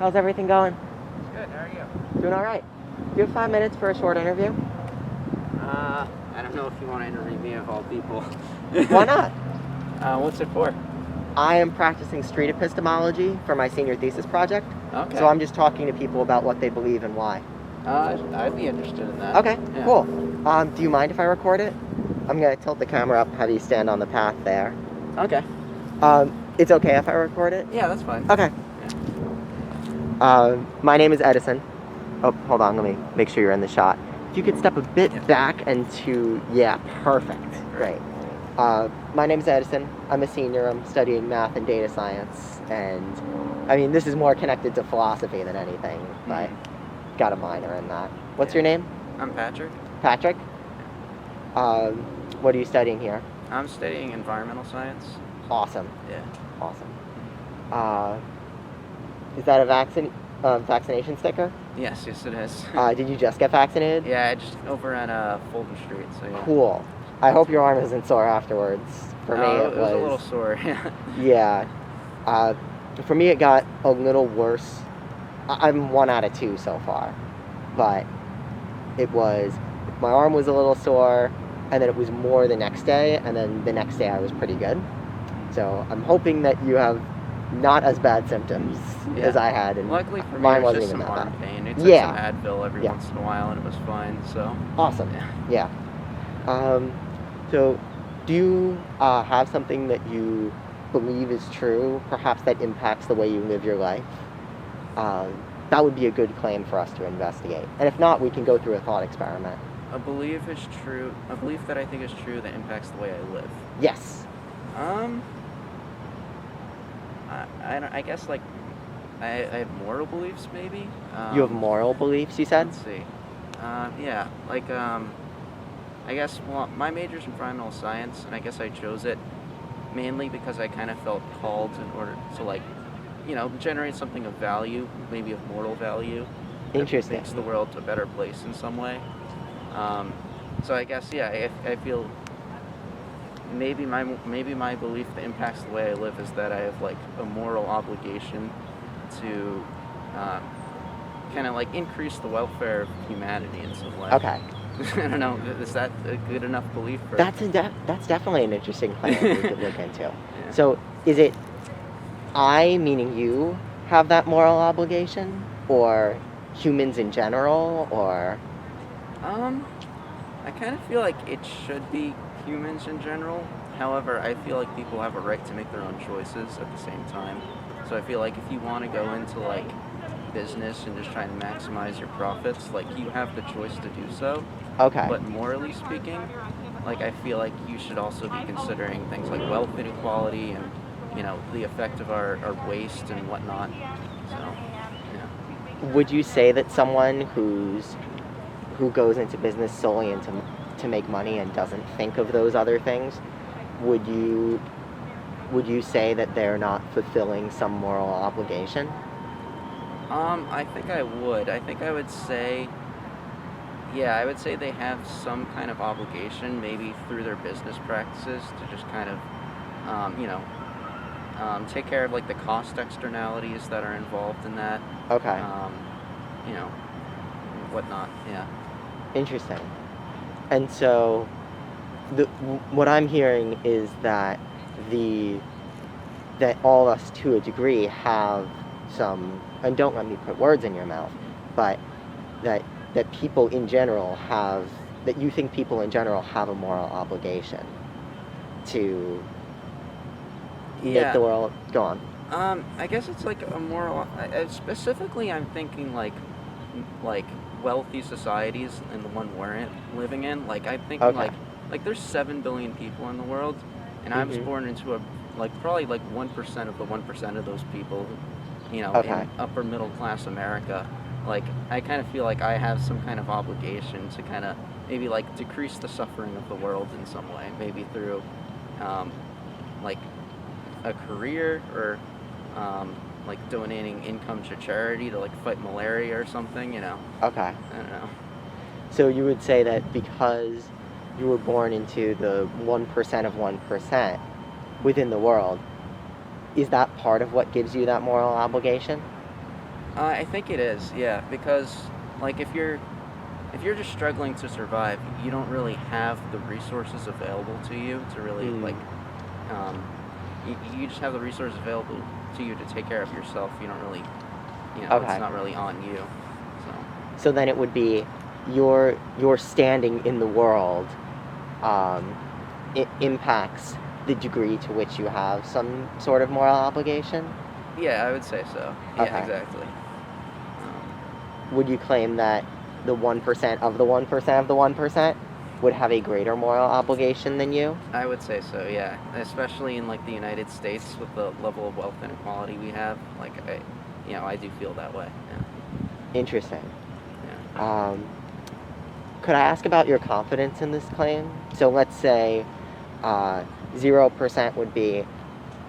How's everything going? Good, how are you? Doing all right. Do you have 5 minutes for a short interview? I don't know if you want to interview me of all people. Why not? What's it for? I am practicing street epistemology for my senior thesis project. Okay. So I'm just talking to people about what they believe and why. I'd be interested in that. Okay, Yeah. cool. Do you mind if I record it? I'm going to tilt the camera up, have you stand on the path there. Okay. It's okay if I record it? Yeah, that's fine. Okay. My name is Edison. Oh, hold on, let me make sure you're in the shot. If you could step a bit back and to, yeah, perfect. Great. My name is Edison. I'm a senior. I'm studying math and data science. And, I mean, this is more connected to philosophy than anything, but got a minor in that. What's your name? I'm Patrick. Patrick? What are you studying here? I'm studying environmental science. Awesome. Yeah. Awesome. Is that a vaccination sticker? Yes, it is. Did you just get vaccinated? Yeah, I just over on Fulton Street, so yeah. Cool. I hope your arm isn't sore afterwards. For me, it was a little sore, yeah. For me, it got a little worse. I'm 1 out of 2 so far. But my arm was a little sore, and then it was more the next day, and then the next day I was pretty good. So I'm hoping that you have not as bad symptoms as I had. And luckily for me, mine it was wasn't just even some that arm bad. pain. It took some Advil every once in a while, and it was fine, so. Awesome. Yeah. So do you have something that you believe is true, perhaps that impacts the way you live your life? That would be a good claim for us to investigate. And if not, we can go through a thought experiment. A belief that I think is true that impacts the way I live. Yes. I guess, like, I have moral beliefs, maybe. You have moral beliefs, you said? Let's see. Yeah, like, I guess, well, my major's environmental science, and I guess I chose it mainly because I kind of felt called in order to, like, generate something of value, maybe of moral value. Interesting. That makes the world a better place in some way. So I guess, yeah, I feel maybe my belief that impacts the way I live is that I have, like, a moral obligation to kind of, like, increase the welfare of humanity in some way. Okay. I don't know. Is that a good enough belief? That's definitely an interesting claim we could look into. Yeah. So is it I, meaning you, have that moral obligation, or humans in general, or? I kind of feel like it should be humans in general. However, I feel like people have a right to make their own choices at the same time. So I feel like if you want to go into, like, business and just try and maximize your profits, like, you have the choice to do so. Okay. But morally speaking, like, I feel like you should also be considering things like wealth inequality and, the effect of our waste and whatnot. So, yeah. Would you say that someone who goes into business solely to make money and doesn't think of those other things, would you say that they're not fulfilling some moral obligation? I think I would. I think I would say, I would say they have some kind of obligation, maybe through their business practices, to just kind of, take care of, like, the cost externalities that are involved in that. Okay. Whatnot, yeah. Interesting. And so, what I'm hearing is that that all of us, to a degree, have some, and don't let me put words in your mouth, but that people in general that you think people in general have a moral obligation to make the world go on. I guess it's like a moral. Specifically, I'm thinking like wealthy societies and the one we're living in. Like, I'm thinking like there's 7 billion people in the world, and I was born into probably 1% of the 1% of those people, in upper middle class America. Like, I kind of feel like I have some kind of obligation to kind of maybe, like, decrease the suffering of the world in some way, maybe through like a career or like donating income to charity to, like, fight malaria or something, Okay. I don't know. So you would say that because you were born into the 1% of 1% within the world, is that part of what gives you that moral obligation? I think it is, yeah, because like if you're just struggling to survive, you don't really have the resources available to you to really like um, you just have the resources available to you to take care of yourself. You don't really, Okay. it's not really on you. So So then it would be your standing in the world it impacts the degree to which you have some sort of moral obligation? yeah, I would say so. Yeah, Okay. exactly. Would you claim that the 1% of the 1% of the 1% would have a greater moral obligation than you? I would say so, yeah. Especially in like the United States with the level of wealth inequality we have, like I do feel that way. Yeah. Interesting. Yeah. Could I ask about your confidence in this claim? So let's say 0% would be,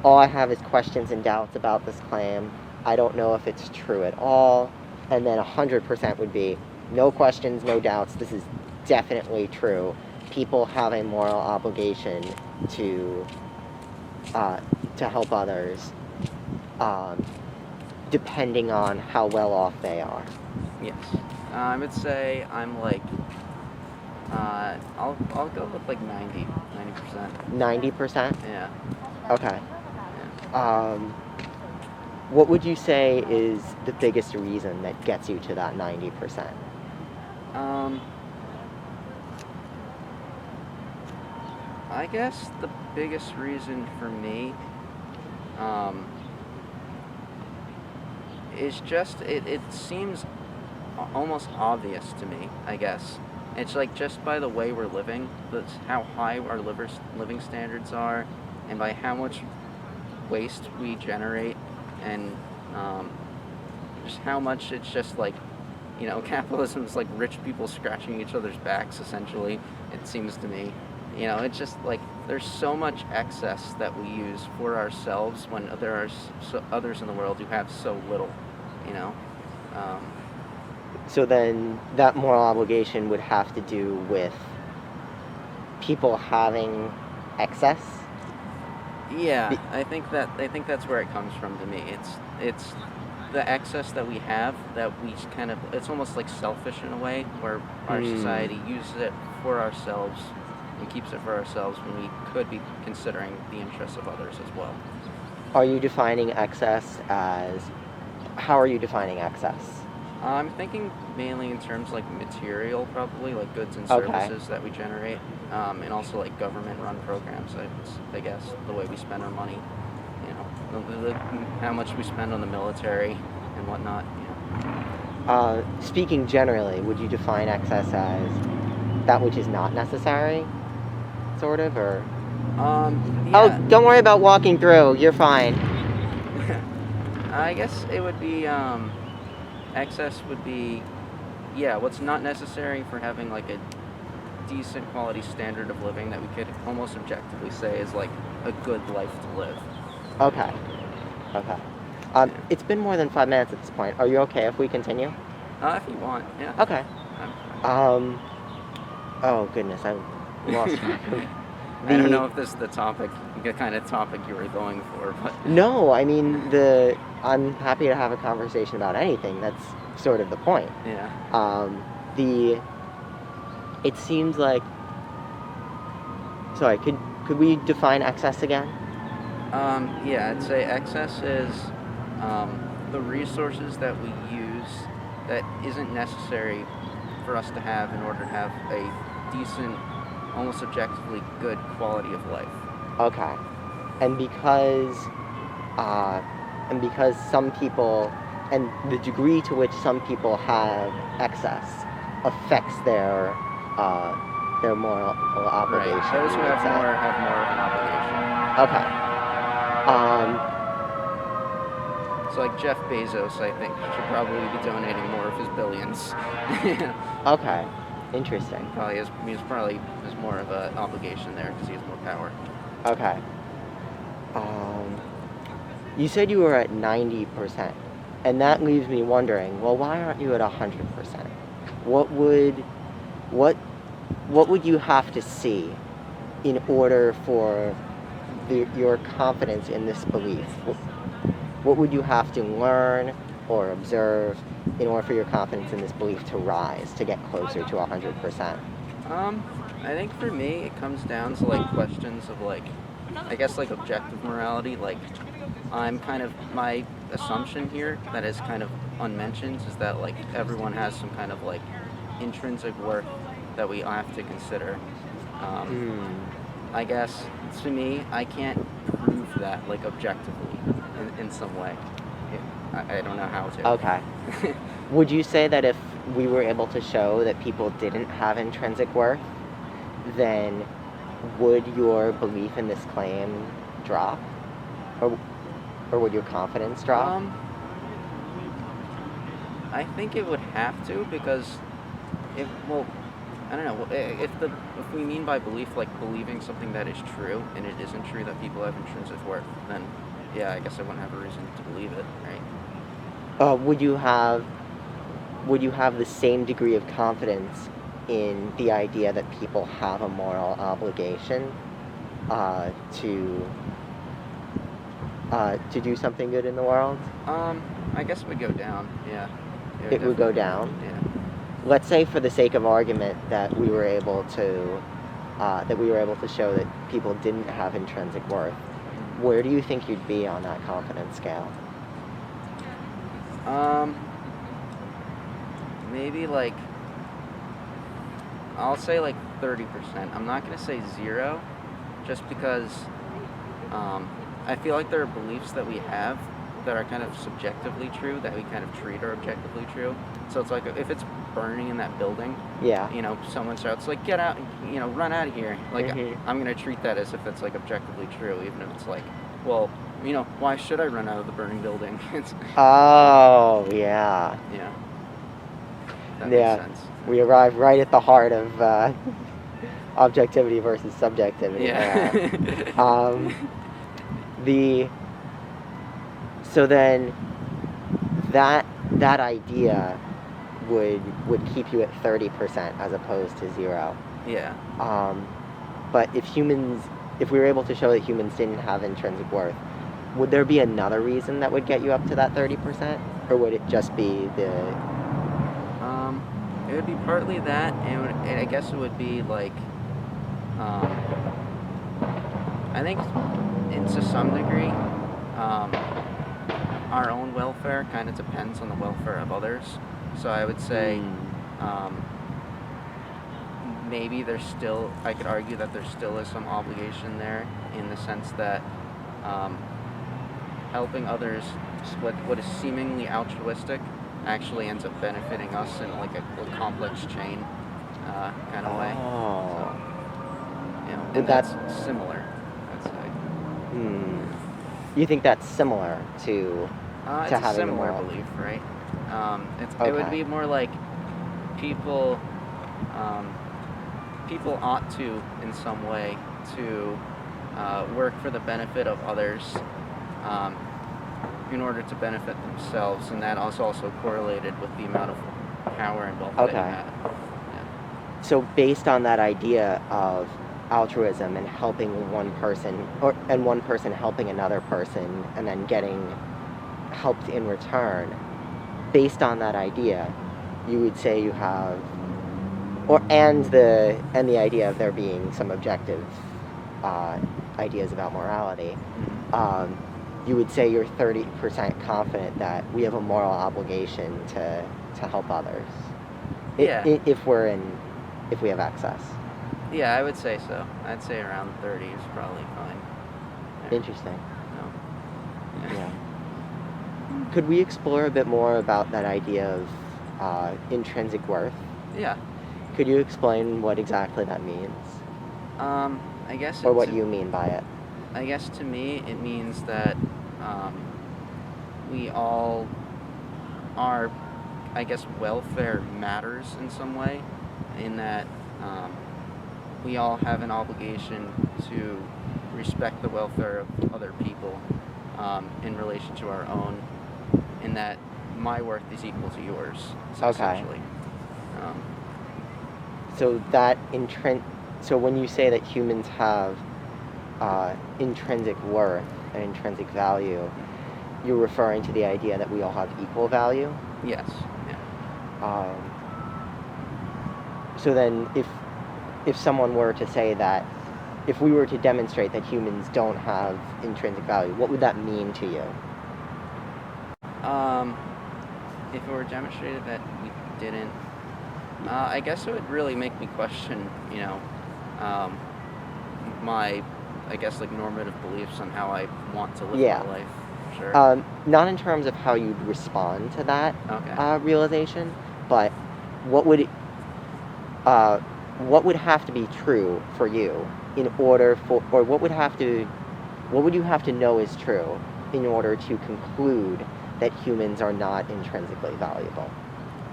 all I have is questions and doubts about this claim. I don't know if it's true at all. And then 100% would be, no questions, no doubts. This is definitely true. People have a moral obligation to help others, depending on how well off they are. Yes. I would say I'm like, I'll go with like 90%. 90%? Yeah. Okay. Yeah. What would you say is the biggest reason that gets you to that 90%? I guess the biggest reason for me, is just it seems almost obvious to me, I guess. It's like just by the way we're living, that's how high our living standards are, and by how much waste we generate, and just how much it's just like, capitalism is like rich people scratching each other's backs, essentially, it seems to me. It's just like there's so much excess that we use for ourselves when there are others in the world who have so little, you know. So then that moral obligation would have to do with people having excess? Yeah, I think that's where it comes from to me. It's the excess that we have that we kind of, it's almost like selfish in a way, where our society uses it for ourselves and keeps it for ourselves when we could be considering the interests of others as well. Are you defining excess as, how are you defining excess? I'm thinking mainly in terms like material, probably like goods and services that we generate, and also like government-run programs. I guess the way we spend our money, how much we spend on the military and whatnot. Speaking generally, would you define excess as that which is not necessary, sort of, or? Yeah. Oh, don't worry about walking through. You're fine. I guess it would be. Excess would be, what's not necessary for having like a decent quality standard of living that we could almost objectively say is like a good life to live. Okay. It's been more than 5 minutes at this point. Are you okay if we continue? If you want, yeah. Okay. Oh goodness, I lost track. I don't know if this is the kind of topic you were going for, but... No, I mean, I'm happy to have a conversation about anything. That's sort of the point. Yeah. It seems like... Sorry, could we define excess again? Yeah, I'd say excess is the resources that we use that isn't necessary for us to have in order to have a decent, almost objectively good quality of life. Okay. And because some people, and the degree to which some people have excess affects their moral obligation. Right. Those who have more of an obligation. Okay. So like Jeff Bezos, I think, should probably be donating more of his billions. Okay. Interesting. He probably has more of an obligation there because he has more power. Okay. You said you were at 90%, and that leaves me wondering, well, why aren't you at 100%? What would you have to see in order for your confidence in this belief? What would you have to learn or observe in order for your confidence in this belief to rise, to get closer to 100%? I think for me, it comes down to like questions of like, I guess like objective morality. Like, my assumption here that is kind of unmentioned is that like everyone has some kind of like intrinsic worth that we have to consider. I guess to me, I can't prove that like objectively in some way. I don't know how to. Okay. Would you say that if we were able to show that people didn't have intrinsic worth, then would your belief in this claim drop? Or would your confidence drop? I think it would have to, because I don't know, if we mean by belief like believing something that is true and it isn't true that people have intrinsic worth, then yeah, I guess I wouldn't have a reason to believe it, right? Would you have the same degree of confidence in the idea that people have a moral obligation to do something good in the world? I guess it would go down, yeah. It would go down? Yeah. Let's say, for the sake of argument, that we were able to show that people didn't have intrinsic worth. Where do you think you'd be on that confidence scale? Maybe like, I'll say like 30%. I'm not going to say 0, just because I feel like there are beliefs that we have that are kind of subjectively true that we kind of treat are objectively true. So it's like, if it's burning in that building, yeah, you know, someone shouts like, get out, you know, run out of here. Like, I'm going to treat that as if it's like objectively true, even if it's like, well, you know, why should I run out of the burning building? Oh, yeah. Yeah. That makes sense. We arrive right at the heart of objectivity versus subjectivity. Yeah. So then that idea would keep you at 30% as opposed to 0. Yeah. But if we were able to show that humans didn't have intrinsic worth, would there be another reason that would get you up to that 30%? Or would it just be it would be partly that, and I guess it would be like, I think to some degree, our own welfare kind of depends on the welfare of others. So I would say, maybe I could argue that there still is some obligation there, in the sense that helping others, what is seemingly altruistic, actually ends up benefiting us in like a complex chain kind of way. Oh. So, you know, and that's similar, I'd say. You think that's similar to it's having a similar a moral belief, right? It would be more like people ought to, in some way, to work for the benefit of others in order to benefit themselves, and that is also correlated with the amount of power and wealth they have. Yeah. So based on that idea of altruism and helping one person, and one person helping another person and then getting helped in return, based on that idea, you would say you have, and the idea of there being some objective ideas about morality, you would say you're 30% confident that we have a moral obligation to help others. Yeah. If we have access. Yeah, I would say so. I'd say around 30 is probably fine. Yeah. Interesting. No. Yeah. Could we explore a bit more about that idea of intrinsic worth? Yeah. Could you explain what exactly that means? I guess. Or what you mean by it? I guess to me it means that we all are, I guess, welfare matters in some way, in that we all have an obligation to respect the welfare of other people in relation to our own, in that my worth is equal to yours, essentially. So when you say that humans have intrinsic worth and intrinsic value, you're referring to the idea that we all have equal value. Yes. Yeah. So then, if someone were to say that, if we were to demonstrate that humans don't have intrinsic value, what would that mean to you? If it were demonstrated that we didn't, I guess it would really make me question, my, I guess, like, normative beliefs on how I want to live my life. Sure. Not in terms of how you'd respond to that Okay. realization, but what would have to be true for you in order for, or what would you have to know is true in order to conclude that humans are not intrinsically valuable?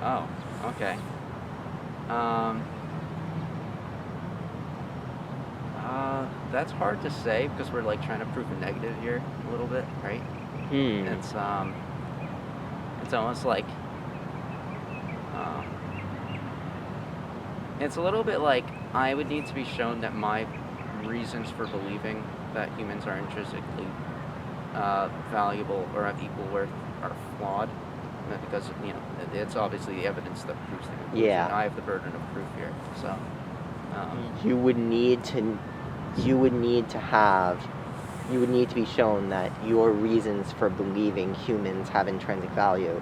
Oh, okay. That's hard to say because we're like trying to prove a negative here a little bit, right? It's almost like it's a little bit like I would need to be shown that my reasons for believing that humans are intrinsically valuable or have equal worth are flawed, because it's obviously the evidence that proves the conclusion. Yeah. I have the burden of proof here, so you would need to be shown that your reasons for believing humans have intrinsic value,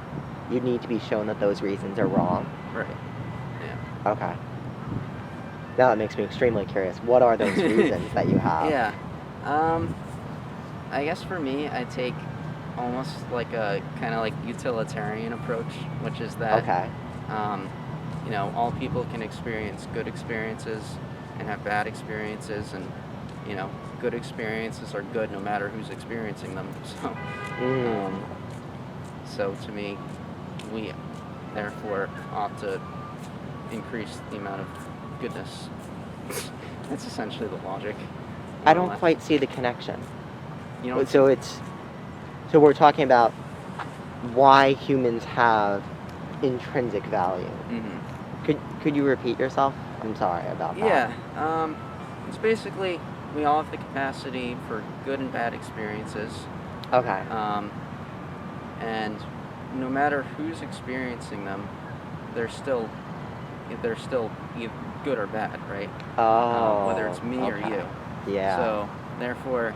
you'd need to be shown that those reasons are wrong. Right. Yeah. Okay. Now that makes me extremely curious. What are those reasons that you have? Yeah. I guess for me, I take almost like a kind of like utilitarian approach, which is that all people can experience good experiences and have bad experiences, and good experiences are good no matter who's experiencing them. So to me, we therefore ought to increase the amount of goodness. That's essentially the logic. I don't quite see the connection. So we're talking about why humans have intrinsic value. Mm-hmm. Could you repeat yourself? I'm sorry about that. Yeah. It's basically we all have the capacity for good and bad experiences. Okay. And no matter who's experiencing them, they're still either good or bad, right? Whether it's me or you. Yeah. So therefore,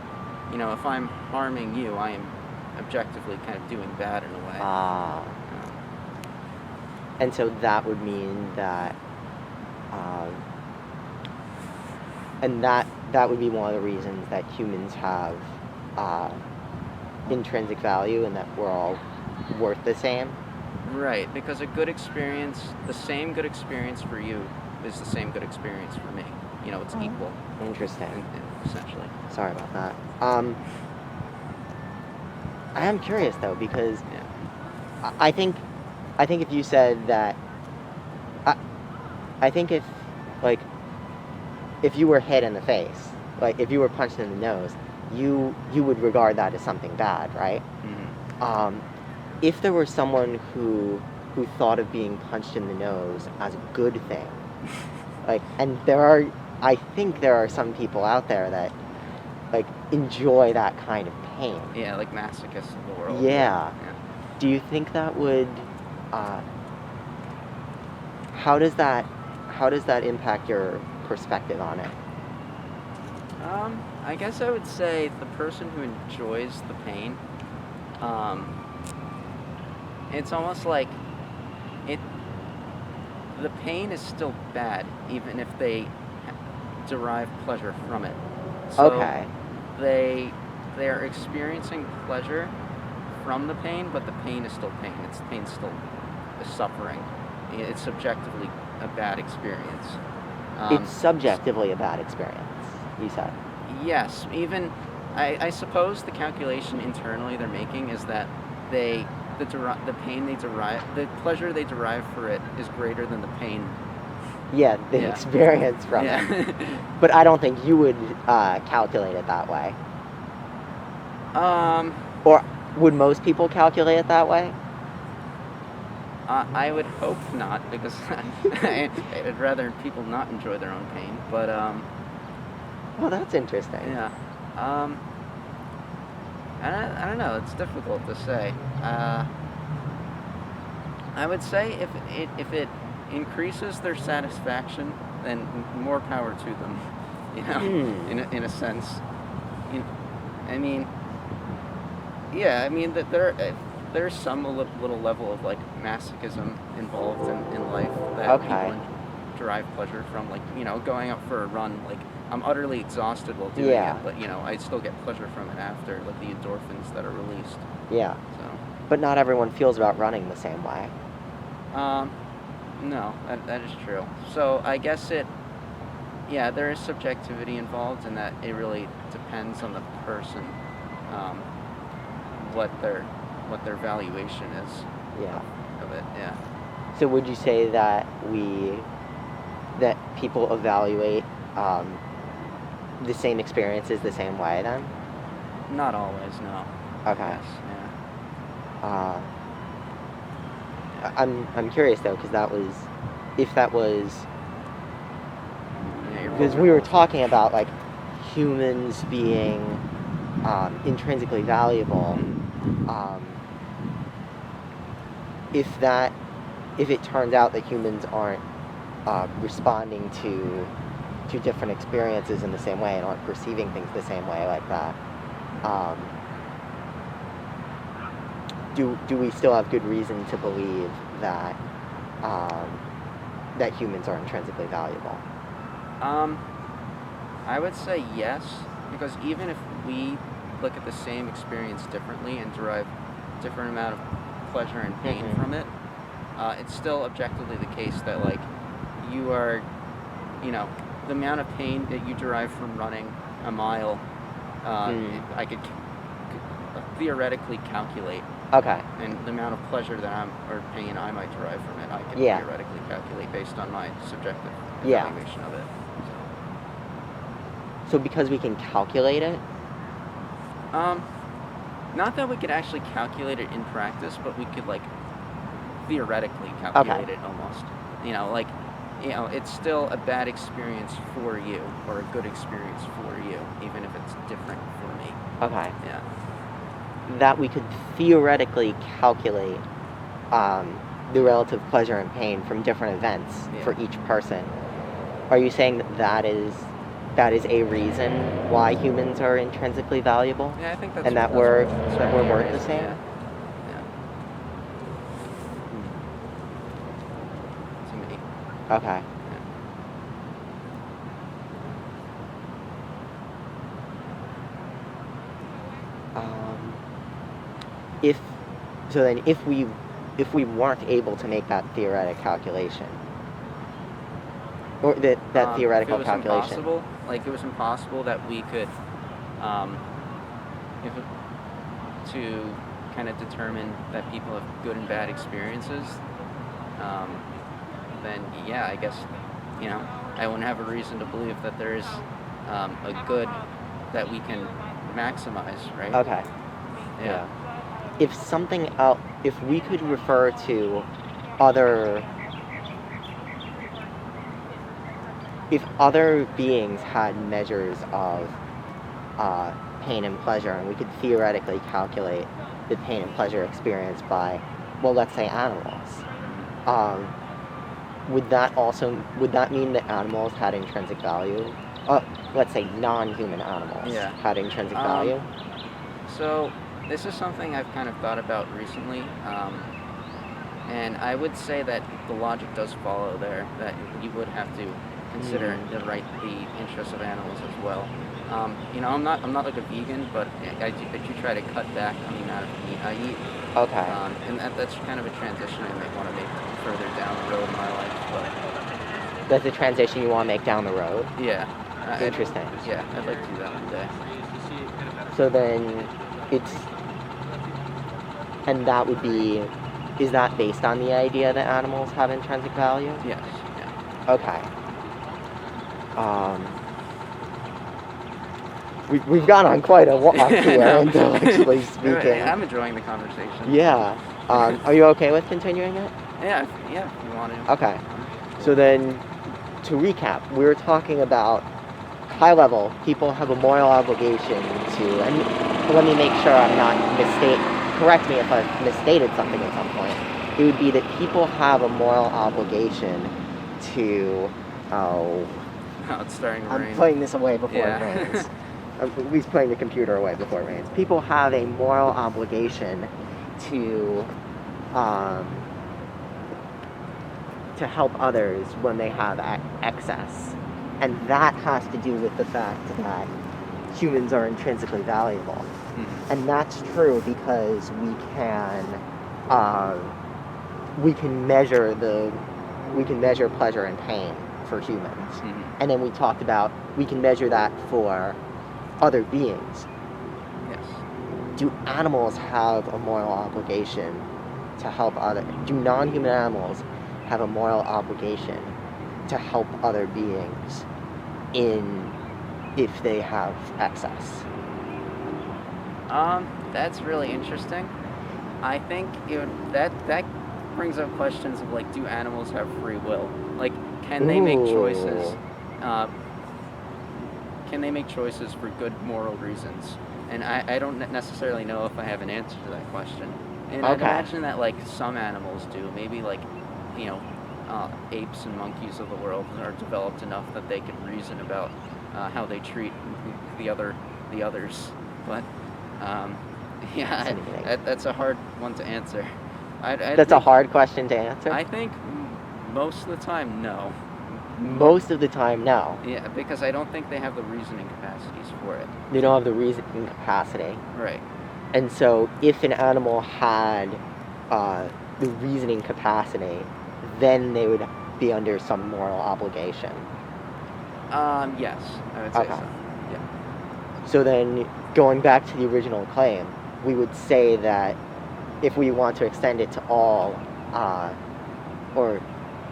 if I'm harming you, I am objectively kind of doing bad in a way. And so that would mean that, and that would be one of the reasons that humans have intrinsic value and that we're all worth the same. Right, because the same good experience for you is the same good experience for me. It's equal. Interesting. Essentially. Sorry about that. I am curious though, because I think if you said that, I think if you were hit in the face, like if you were punched in the nose, you would regard that as something bad, right? Mm-hmm. If there were someone who thought of being punched in the nose as a good thing, and I think there are some people out there that enjoy that kind of pain. Yeah, like masochists of the world. Yeah. Do you think that would? How does that impact your perspective on it? I guess I would say the person who enjoys the pain, it's almost like the pain is still bad, even if they derive pleasure from it. So they're experiencing pleasure from the pain, but the pain is still pain. Pain still is suffering. It's subjectively a bad experience. It's subjectively a bad experience, you said. Yes, even I suppose the calculation internally they're making is that the pleasure they derive for it is greater than the pain. Yeah, the experience from it. But I don't think you would calculate it that way. Or would most people calculate it that way? I would hope not, because I'd rather people not enjoy their own pain. But well, that's interesting. Yeah. I don't know. It's difficult to say. I would say if it increases their satisfaction, then more power to them. You know, in a sense. I mean, yeah. I mean that there's some little level of like masochism involved in life that people derive pleasure from. Like, going out for a run. Like, I'm utterly exhausted while doing it, but I still get pleasure from it after, like the endorphins that are released. Yeah. So. But not everyone feels about running the same way. No, that is true. So I guess there is subjectivity involved in that. It really depends on the person, what their valuation is. Yeah. Of it. Yeah. So would you say that people evaluate the same experiences the same way then? Not always, no. Okay. Yes, yeah. I'm curious though, because because we were talking about like humans being intrinsically valuable. If it turns out that humans aren't responding to different experiences in the same way and aren't perceiving things the same way like that, do we still have good reason to believe that that humans are intrinsically valuable? I would say yes, because even if we look at the same experience differently and derive different amount of pleasure and pain from it, it's still objectively the case that like you are, the amount of pain that you derive from running a mile, I could theoretically calculate. Okay. And the amount of pleasure or pain I might derive from it, I can theoretically calculate based on my subjective evaluation of it. So because we can calculate it? Not that we could actually calculate it in practice, but we could like theoretically calculate it almost. It's still a bad experience for you or a good experience for you, even if it's different for me. Okay. Yeah. That we could theoretically calculate the relative pleasure and pain from different events for each person. Are you saying that is a reason why humans are intrinsically valuable? Yeah, I think that's. And that we're worth the same. Yeah. To me. Okay. If we weren't able to make that theoretic calculation, or that theoretical calculation, impossible, like it was impossible that we could, to kind of determine that people have good and bad experiences, then I guess, I wouldn't have a reason to believe that there is a good that we can maximize, right? Okay. Yeah. If we could refer to if other beings had measures of pain and pleasure, and we could theoretically calculate the pain and pleasure experienced by, well, let's say animals, would that mean that animals had intrinsic value? Let's say non-human animals had intrinsic value? So this is something I've kind of thought about recently, and I would say that the logic does follow there, that you would have to consider the interests of animals as well. I'm not like a vegan, but I do try to cut back on the amount of meat I eat. Okay. And that's kind of a transition I might want to make further down the road in my life. But that's a transition you want to make down the road? Yeah. Interesting. I'd like to do that one day. So then and that would be, is that based on the idea that animals have intrinsic value? Yes. Yeah. Okay. We've gone on quite a walk here, intellectually speaking. I'm enjoying the conversation. Yeah. Are you okay with continuing it? Yeah, if you want to. Okay. So then, to recap, we were talking about high level, people have a moral obligation to, and let me make sure I'm not correct me if I've misstated something at some point. It would be that people have a moral obligation to, Oh, it's starting to rain. I'm putting this away before Yeah. it rains. At least putting the computer away before it rains. People have a moral obligation to help others when they have excess. And that has to do with the fact that humans are intrinsically valuable. Mhm. And that's true because we can measure pleasure and pain for humans. Mhm. And then we talked about we can measure that for other beings. Yes. Do animals have a moral obligation to help do non-human animals have a moral obligation to help other beings if they have excess? That's really interesting. I think that brings up questions of like, do animals have free will? Like, can they make choices? Can they make choices for good moral reasons? And I don't necessarily know if I have an answer to that question. And I'd imagine that like some animals do. Maybe like, apes and monkeys of the world are developed enough that they can reason about how they treat the others. But yeah, that's a hard one to answer. That's a hard question to answer? I think most of the time, no. Most of the time, no. Yeah, because I don't think they have the reasoning capacities for it. They don't have the reasoning capacity. Right. And so if an animal had the reasoning capacity, then they would be under some moral obligation. Yes, I would say so. Yeah. So then, going back to the original claim, we would say that if we want to extend it to all, or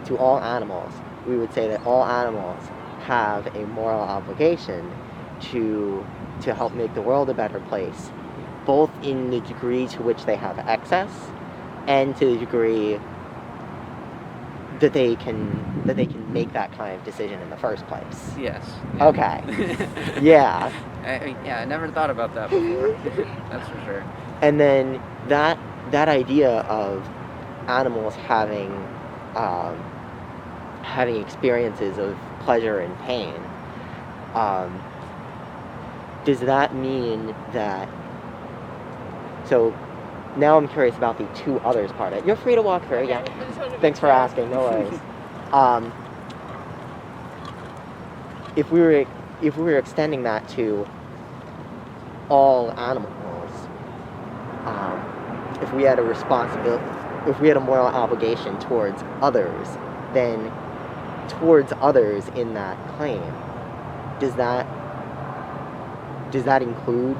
to all animals, we would say that all animals have a moral obligation to help make the world a better place, both in the degree to which they have excess and to the degree that they can make that kind of decision in the first place. Yes. Yeah. Okay. Yeah. I never thought about that before. That's for sure. And then that idea of animals having experiences of pleasure and pain, does that mean that? So now I'm curious about the two others part of it. You're free to walk through. Yeah. Thanks for asking. No worries. If we were extending that to all animals, if we had a moral obligation towards others, then towards others in that claim, does that include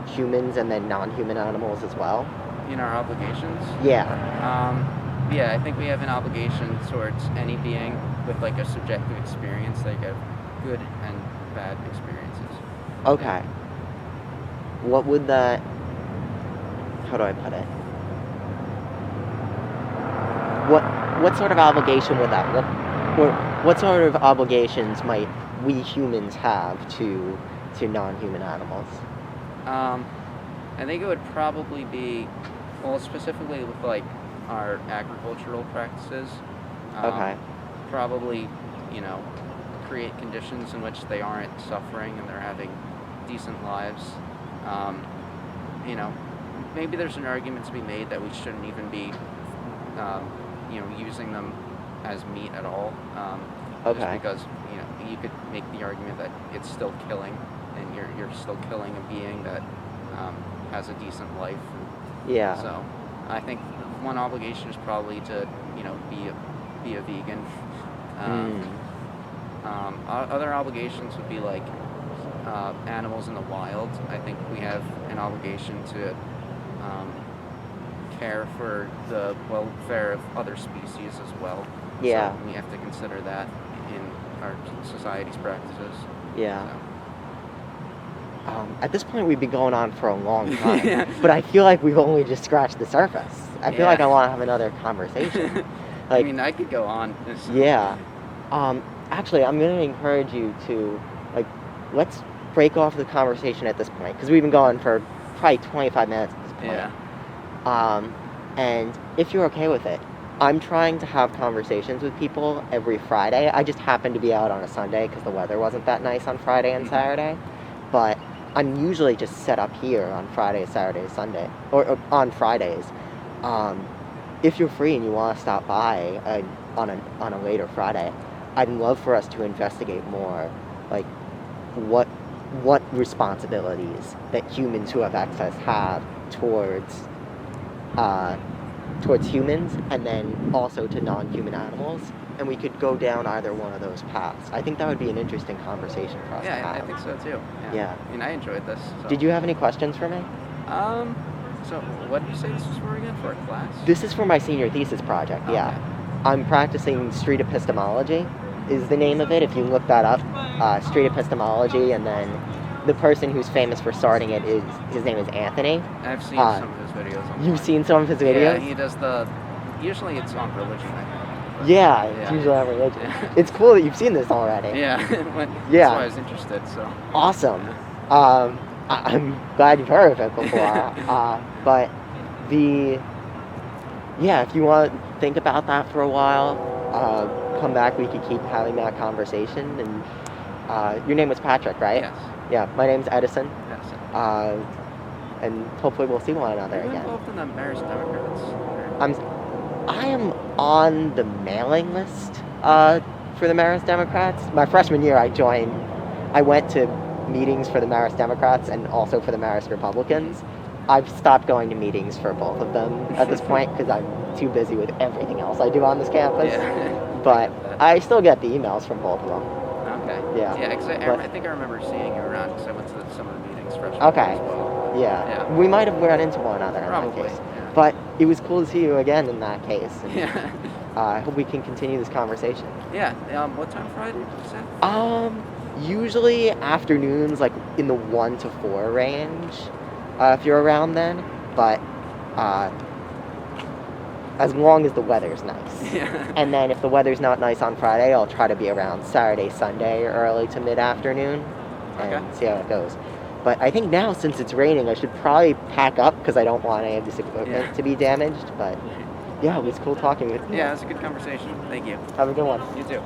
humans and then non-human animals as well? In our obligations? Yeah. Yeah, I think we have an obligation towards any being with like a subjective experience, like a good and bad experiences. Okay. What would that? How do I put it? What sort of obligation would that? What sort of obligations might we humans have to non-human animals? I think it would probably be, well, specifically with like our agricultural practices. Okay. Probably, create conditions in which they aren't suffering and they're having decent lives. Maybe there's an argument to be made that we shouldn't even be, using them as meat at all. Okay. Just because, you could make the argument that it's still killing, and you're still killing a being that has a decent life. Yeah. So, I think one obligation is probably to, be a vegan. Other obligations would be like animals in the wild. I think we have an obligation to care for the welfare of other species as well. Yeah. So we have to consider that in our society's practices. Yeah. So. At this point, we've been going on for a long time, but I feel like we've only just scratched the surface. I feel like I want to have another conversation. I mean, I could go on. Yeah. Actually, I'm going to encourage you to let's break off the conversation at this point, because we've been going for probably 25 minutes at this point. Yeah. And if you're okay with it, I'm trying to have conversations with people every Friday. I just happened to be out on a Sunday because the weather wasn't that nice on Friday and Saturday. But I'm usually just set up here on Friday, Saturday, Sunday, or on Fridays. If you're free and you want to stop by on a later Friday, I'd love for us to investigate more, like what responsibilities that humans who have access have towards humans, and then also to non-human animals, and we could go down either one of those paths. I think that would be an interesting conversation for us to have. Yeah, I think so too. Yeah. I mean, I enjoyed this. So. Did you have any questions for me? So what did you say this was for again? For a class? This is for my senior thesis project, yeah. Okay. I'm practicing street epistemology is the name of it. If you look that up, street epistemology, and then the person who's famous for starting it his name is Anthony. I've seen some of his videos. You've seen some of his videos? Yeah, he does usually it's on religion, I think. Yeah, it's usually on religion. Yeah. It's cool that you've seen this already. Yeah, that's Yeah. why I was interested, so. Awesome. I'm glad you've heard of it before. But if you want to think about that for a while, come back, we could keep having that conversation. And your name was Patrick, right? Yes. Yeah, my name's Edison. Yes. And hopefully we'll see one another Are you again. involved in the Marist Democrats? I am on the mailing list for the Marist Democrats. My freshman year, I went to meetings for the Marist Democrats and also for the Marist Republicans. I've stopped going to meetings for both of them at this point because I'm too busy with everything else I do on this campus. Yeah. But I still get the emails from both of them. Okay. Yeah. Yeah, because I think I remember seeing you around because I went to some of the meetings freshman year Okay. as well. Yeah. We might have run into one another in Probably. that case. Yeah. But it was cool to see you again in that case. And, Yeah. I hope we can continue this conversation. Yeah. What time Friday did you say? Usually afternoons, like in the 1 to 4 range, if you're around then. But as long as the weather's nice. Yeah. And then if the weather's not nice on Friday, I'll try to be around Saturday, Sunday, early to mid-afternoon, and see how it goes. But I think now, since it's raining, I should probably pack up because I don't want any of this equipment to be damaged. But yeah, it was cool talking with you. Yeah, it was a good conversation. Thank you. Have a good one. You too.